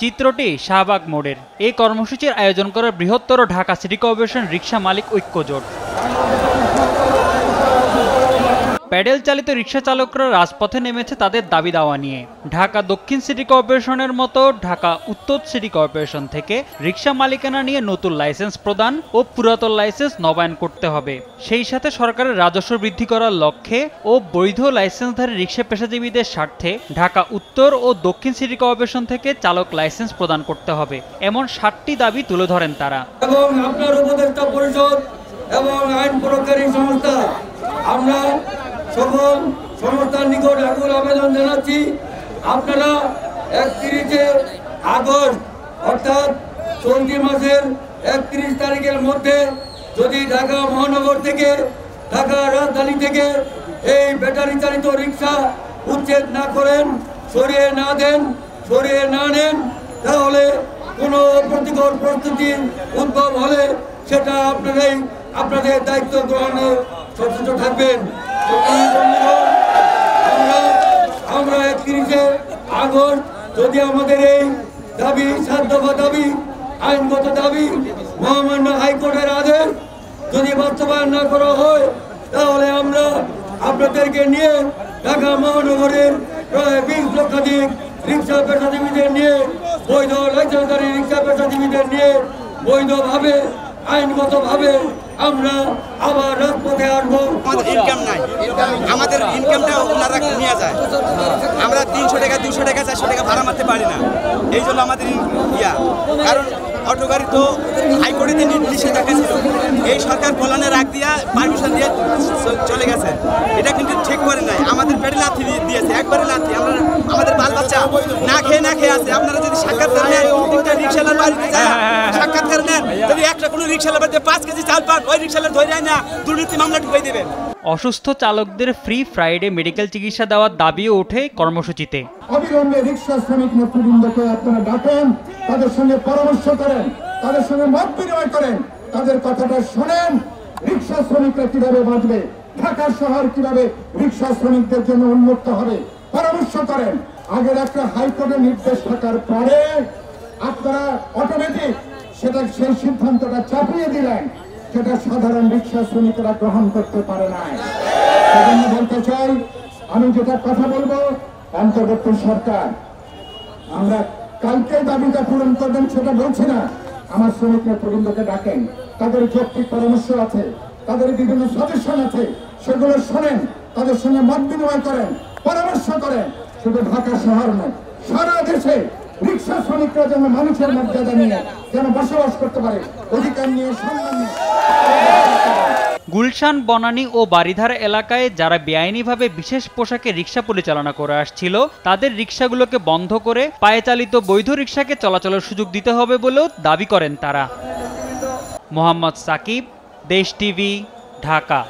চিত্রটি শাহবাগ মোড়ের। এই কর্মসূচির আয়োজন করে বৃহত্তর ঢাকা সিটি কর্পোরেশন রিকশা মালিক ঐক্য জোট। প্যাডেল চালিত রিকশা চালকরা রাজপথে নেমেছে তাদের দাবি দাওয়া নিয়ে। ঢাকা দক্ষিণ সিটি কর্পোরেশনের মতো ঢাকা উত্তর সিটি কর্পোরেশন থেকে রিকশা মালিকানা নিয়ে নতুন লাইসেন্স প্রদান ও পুরাতন লাইসেন্স নবায়ন করতে হবে। সেই সাথে সরকারের রাজস্ব বৃদ্ধি করার লক্ষ্যে ও বৈধ লাইসেন্সধারী রিকশা পেশাজীবীদের স্বার্থে ঢাকা উত্তর ও দক্ষিণ সিটি কর্পোরেশন থেকে চালক লাইসেন্স প্রদান করতে হবে, এমন 7টি দাবি তুলে ধরেন তারা। এবং আপনার উপদেষ্টা পরিষদ এবং আইন প্রয়োগকারী সংস্থা, আমরা সকল সংস্থার নিকট আকুল আবেদন জানাচ্ছি, আপনারা 31 আগস্ট অর্থাৎ চলতি মাসের 31 তারিখের মধ্যে যদি ঢাকা মহানগর থেকে, ঢাকা রাজধানী থেকে এই ব্যাটারি চালিত রিক্সা উচ্ছেদ না করেন, সরিয়ে না দেন, সরিয়ে না নেন, তাহলে কোনো প্রতিকূল পরিস্থিতির উদ্ভব হলে সেটা আপনাদের দায়িত্ব গ্রহণে সচেষ্ট থাকবেন। আমরা 31 আগস্ট যদি আমাদের এই দাবি, 7 দফা দাবি, আইনগত দাবি, মহামান্য হাইকোর্টের আদেশ যদি বাস্তবায়ন না করা হয়, তাহলে আমরা আপনাদেরকে নিয়ে ঢাকা মহানগরের প্রায় 20 লক্ষাধিক রিক্সা পেশাজীবীদের নিয়ে, বৈধ লাইসেন্সধারী রিক্সা পেশাজীবীদের নিয়ে বৈধভাবে, আইনগতভাবে আমরা আবার রাজপথে আসবো। আমাদের ইনকাম নাই, আমাদের ইনকামটা ওনারা নিয়ে যায়। আমরা 300 টাকা, 200 টাকা, 400 টাকা ভাড়া মারতে পারি না। এই জন্য আমাদের কারণ অটো গাড়ি তো হাইকোর্টে নিষেধাজ্ঞা ছিল, এই সরকার কল্যাণের রাগ দিয়া পারমিশন দিয়ে চলে গেছে। এটা কিন্তু ঠিক করে নাই, আমাদের পেটে লাথি দিয়েছে, একবারে লাথি। আমাদের বাল বাচ্চা না খেয়ে আছে। আপনারা যদি সাক্ষাৎকার নেন, রিক্সালার বাড়িতে যায় সাক্ষাৎকার নেন, যদি একটা কোনো রিক্সালার বাড়িতে 5 কেজি চাল পান, ওই রিক্সালার ধরে যায় না, দুর্নীতি মামলা ঢুকাই দেবেন। অসুস্থ চালকদের ফ্রি ফ্রাইডে মেডিকেল চিকিৎসা দেওয়ার দাবিও ওঠে কর্মসূচিতে। অবিলম্বে রিক্সা শ্রমিক নেতৃবৃন্দকে আপনারা ডাকেন, তাদের সঙ্গে পরামর্শ করেন, তাদের সঙ্গে মত বিনিময় করেন, তাদের কথাটা শোনেন। রিক্সা শ্রমিকরা কিভাবে বাঁচবে, ঢাকা শহর কিভাবে রিক্সা শ্রমিকদের জন্য উন্মুক্ত হবে, পরামর্শ করেন। আগের একটা হাইকোর্টের নির্দেশ থাকার পরে আপনারা অটোমেটিক সেই সিদ্ধান্তটা চাপিয়ে দিলেন, সেটা সাধারণ রিক্সা শ্রমিকরা গ্রহণ করতে পারে না। সেজন্য বলতে চাই, আমি যেটা কথা বলবো, অন্তর্বর্তী সরকার, আমরা কালকে দাবিটা পূরণ করবেন সেটা বলছি না। আমার শ্রমিক নেতৃবৃন্দকে ডাকেন, তাদের যৌক্তিক পরামর্শ আছে, তাদের বিভিন্ন সাজেশন আছে, সেগুলো শোনেন, তাদের সঙ্গে মত বিনিময় করেন, পরামর্শ করেন। শুধু ঢাকা শহর নয়, সারা দেশে রিক্সা শ্রমিকরা যেন মানুষের মর্যাদা নিয়ে যেন বসবাস করতে পারে, অধিকার নিয়ে, সম্মান নিয়ে। গুলশান, বনানী ও বারিধার এলাকায় যারা বেআইনিভাবে বিশেষ পোশাকে রিক্সা পরিচালনা করে আসছিল, তাদের রিক্সাগুলোকে বন্ধ করে পায়ে চালিত বৈধ রিক্সাকে চলাচলের সুযোগ দিতে হবে বলেও দাবি করেন তারা। মোহাম্মদ সাকিব, দেশ টিভি, ঢাকা।